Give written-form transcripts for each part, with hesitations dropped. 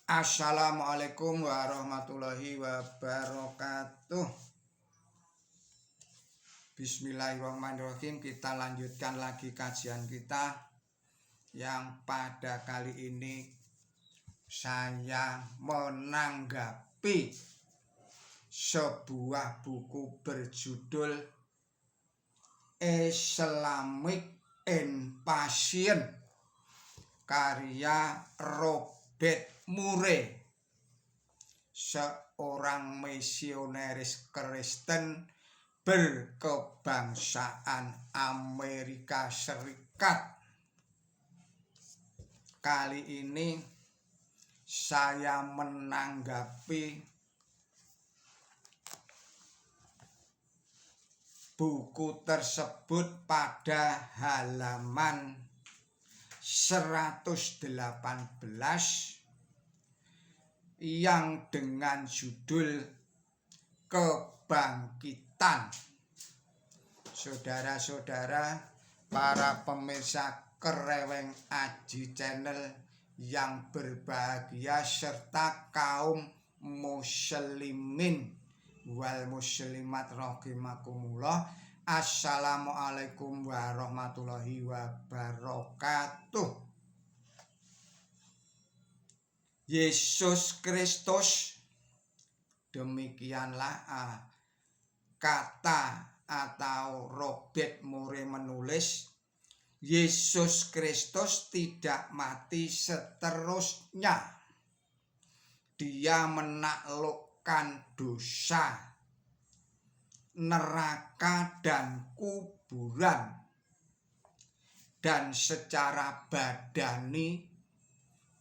Assalamualaikum warahmatullahi wabarakatuh. Bismillahirrahmanirrahim. Kita lanjutkan lagi kajian kita yang pada kali ini saya menanggapi sebuah buku berjudul Islamic Invasion karya Robert Murray, seorang misionaris Kristen berkebangsaan Amerika Serikat. Kali ini saya menanggapi buku tersebut pada halaman 118 yang dengan judul Kebangkitan. Saudara-saudara, para pemirsa Kereweng Aji Channel yang berbahagia serta kaum muslimin wal muslimat rahimakumullah. Assalamualaikum warahmatullahi wabarakatuh. Yesus Kristus, demikianlah kata atau Robert Murray menulis, Yesus Kristus tidak mati seterusnya. Dia menaklukkan dosa, neraka dan kuburan, dan secara badani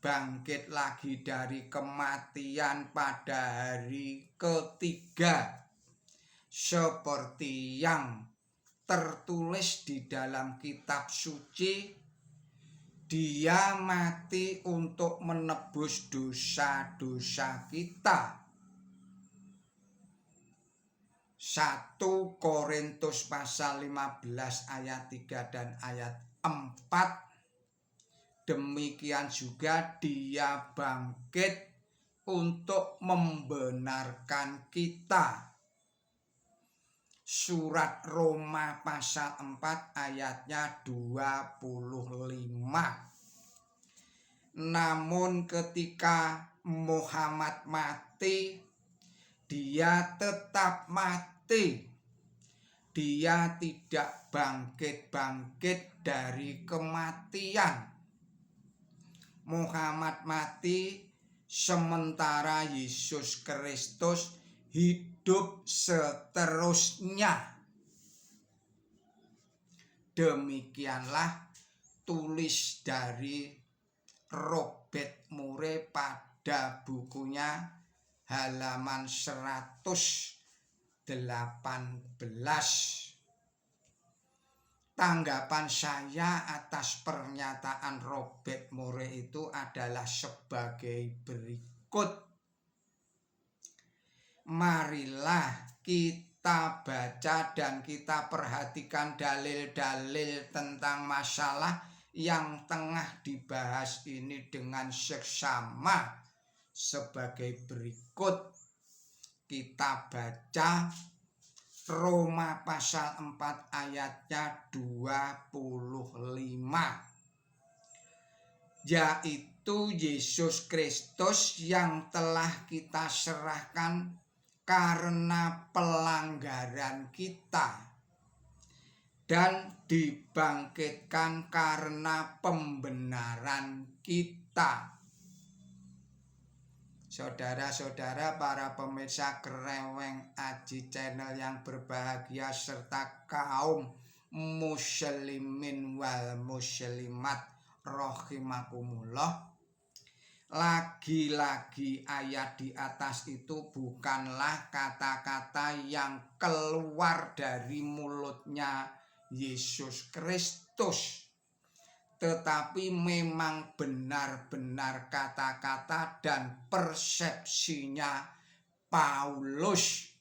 bangkit lagi dari kematian pada hari ketiga, seperti yang tertulis di dalam kitab suci. Dia mati untuk menebus dosa-dosa kita. 1 Korintus pasal 15 ayat 3 dan ayat 4. Demikian juga dia bangkit untuk membenarkan kita. Surat Roma pasal 4 ayatnya 25. Namun ketika Muhammad mati, dia tetap mati. Dia tidak bangkit-bangkit dari kematian. Muhammad mati sementara Yesus Kristus hidup seterusnya. Demikianlah tulis dari Robert Murray pada bukunya halaman 118. Tanggapan saya atas pernyataan Robert Murray itu adalah sebagai berikut. Marilah kita baca dan kita perhatikan dalil-dalil tentang masalah yang tengah dibahas ini dengan seksama sebagai berikut. Kita baca Roma pasal 4 ayatnya 25, yaitu Yesus Kristus yang telah kita serahkan karena pelanggaran kita dan dibangkitkan karena pembenaran kita. Saudara-saudara, para pemirsa Kereweng Aji Channel yang berbahagia serta kaum muslimin wal muslimat rahimakumullah. Lagi-lagi ayat di atas itu bukanlah kata-kata yang keluar dari mulutnya Yesus Kristus, tetapi memang benar-benar kata-kata dan persepsinya Paulus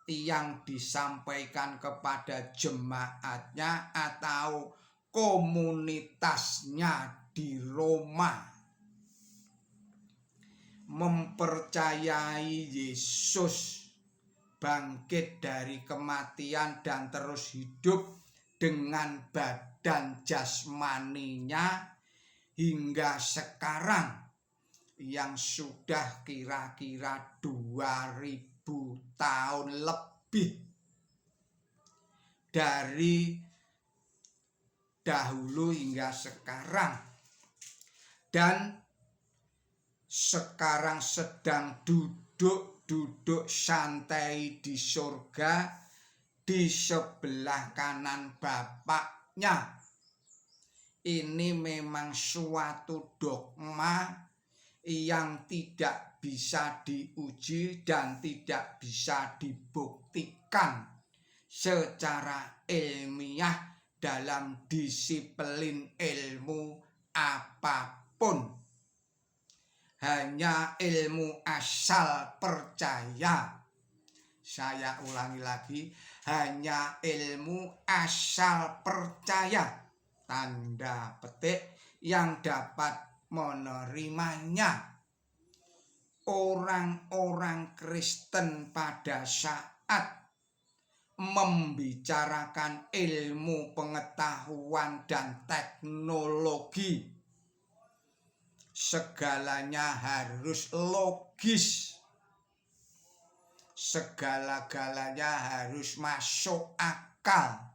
yang disampaikan kepada jemaatnya atau komunitasnya di Roma. mempercayai Yesus bangkit dari kematian dan terus hidup dengan badan jasmaninya hingga sekarang yang sudah kira-kira 2000 tahun lebih dari dahulu hingga sekarang, dan sekarang sedang duduk santai di surga di sebelah kanan Bapaknya. Ini memang suatu dogma yang tidak bisa diuji dan tidak bisa dibuktikan secara ilmiah dalam disiplin ilmu apapun. Hanya ilmu asal percaya. Saya ulangi lagi, hanya ilmu asal percaya, tanda petik, yang dapat menerimanya. Orang-orang Kristen pada saat membicarakan ilmu pengetahuan dan teknologi, segalanya harus logis, segala-galanya harus masuk akal,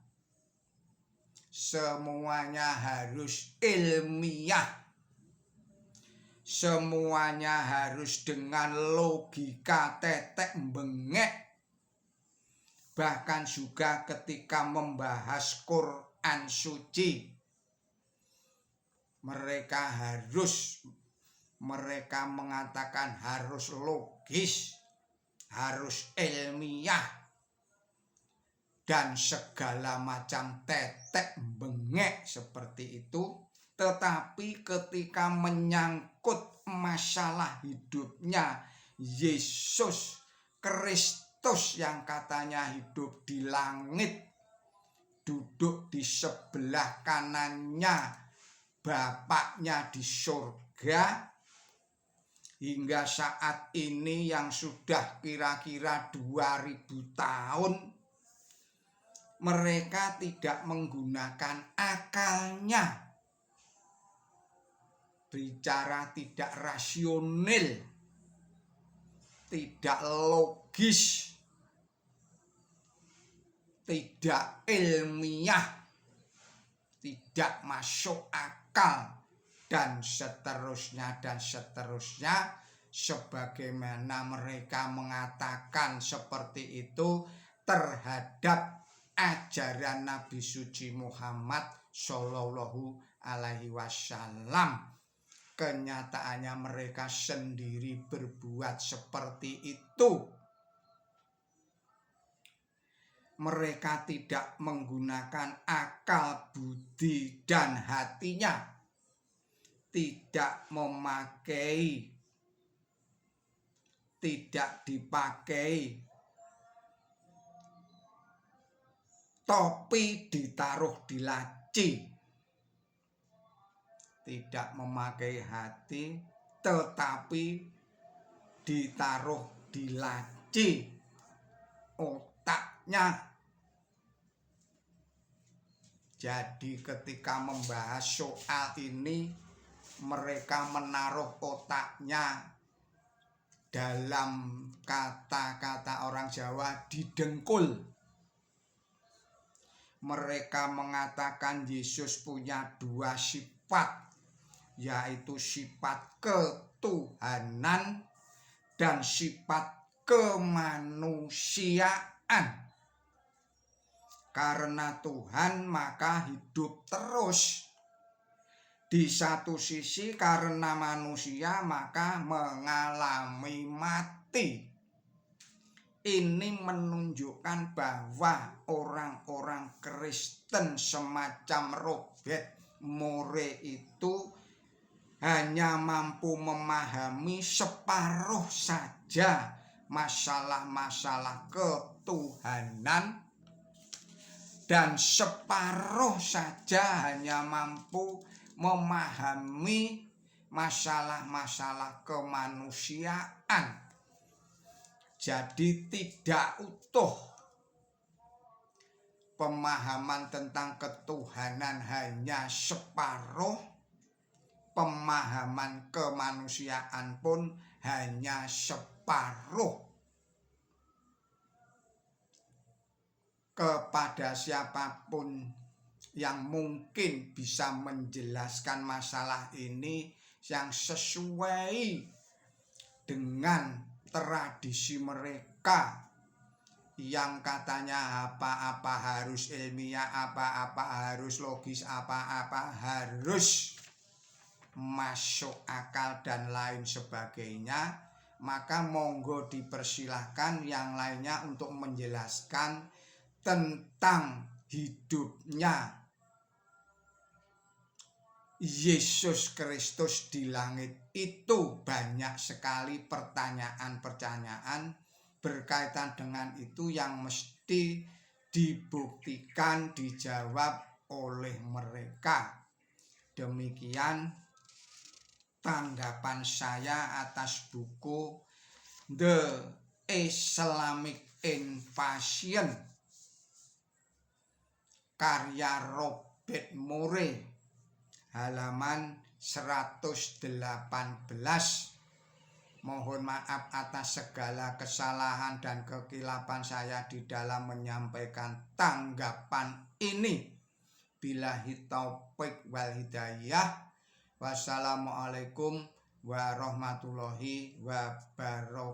semuanya harus ilmiah, semuanya harus dengan logika tetek bengek. Bahkan juga ketika membahas Quran suci, mereka mengatakan harus logis, harus ilmiah, dan segala macam tetek bengek seperti itu. Tetapi ketika menyangkut masalah hidupnya Yesus Kristus yang katanya hidup di langit, duduk di sebelah kanannya Bapaknya di surga, hingga saat ini yang sudah kira-kira 2000 tahun, mereka tidak menggunakan akalnya, bicara tidak rasional, tidak logis, tidak ilmiah, tidak masuk akal, dan seterusnya dan seterusnya. Sebagaimana mereka mengatakan seperti itu terhadap ajaran Nabi suci Muhammad Shallallahu Alaihi Wasallam. Kenyataannya mereka sendiri berbuat seperti itu. Mereka tidak menggunakan akal, budi, dan hatinya. Tidak dipakai topi ditaruh di laci. Tidak memakai hati, tetapi ditaruh di laci otaknya. Jadi ketika membahas soal ini, mereka menaruh otaknya dalam kata-kata orang Jawa didengkul. Mereka mengatakan Yesus punya 2 sifat, yaitu sifat ketuhanan dan sifat kemanusiaan. Karena Tuhan maka hidup terus. Di satu sisi karena manusia maka mengalami mati. Ini menunjukkan bahwa orang-orang Kristen semacam Robert Moore itu hanya mampu memahami separuh saja masalah-masalah ketuhanan, dan separuh saja hanya mampu memahami masalah-masalah kemanusiaan. Jadi tidak utuh pemahaman tentang ketuhanan hanya separuh, pemahaman kemanusiaan pun hanya separuh. Kepada siapapun yang mungkin bisa menjelaskan masalah ini yang sesuai dengan tradisi mereka, yang katanya apa-apa harus ilmiah, apa-apa harus logis, apa-apa harus masuk akal dan lain sebagainya, maka monggo dipersilahkan yang lainnya untuk menjelaskan tentang hidupnya Yesus Kristus di langit. Itu banyak sekali pertanyaan-pertanyaan berkaitan dengan itu yang mesti dibuktikan, dijawab oleh mereka. Demikian tanggapan saya atas buku The Islamic Invasion karya Robert Murray, halaman 118. Mohon maaf atas segala kesalahan dan kekilapan saya di dalam menyampaikan tanggapan ini. Billahi taufik wal hidayah. Wassalamualaikum warahmatullahi wabarakatuh.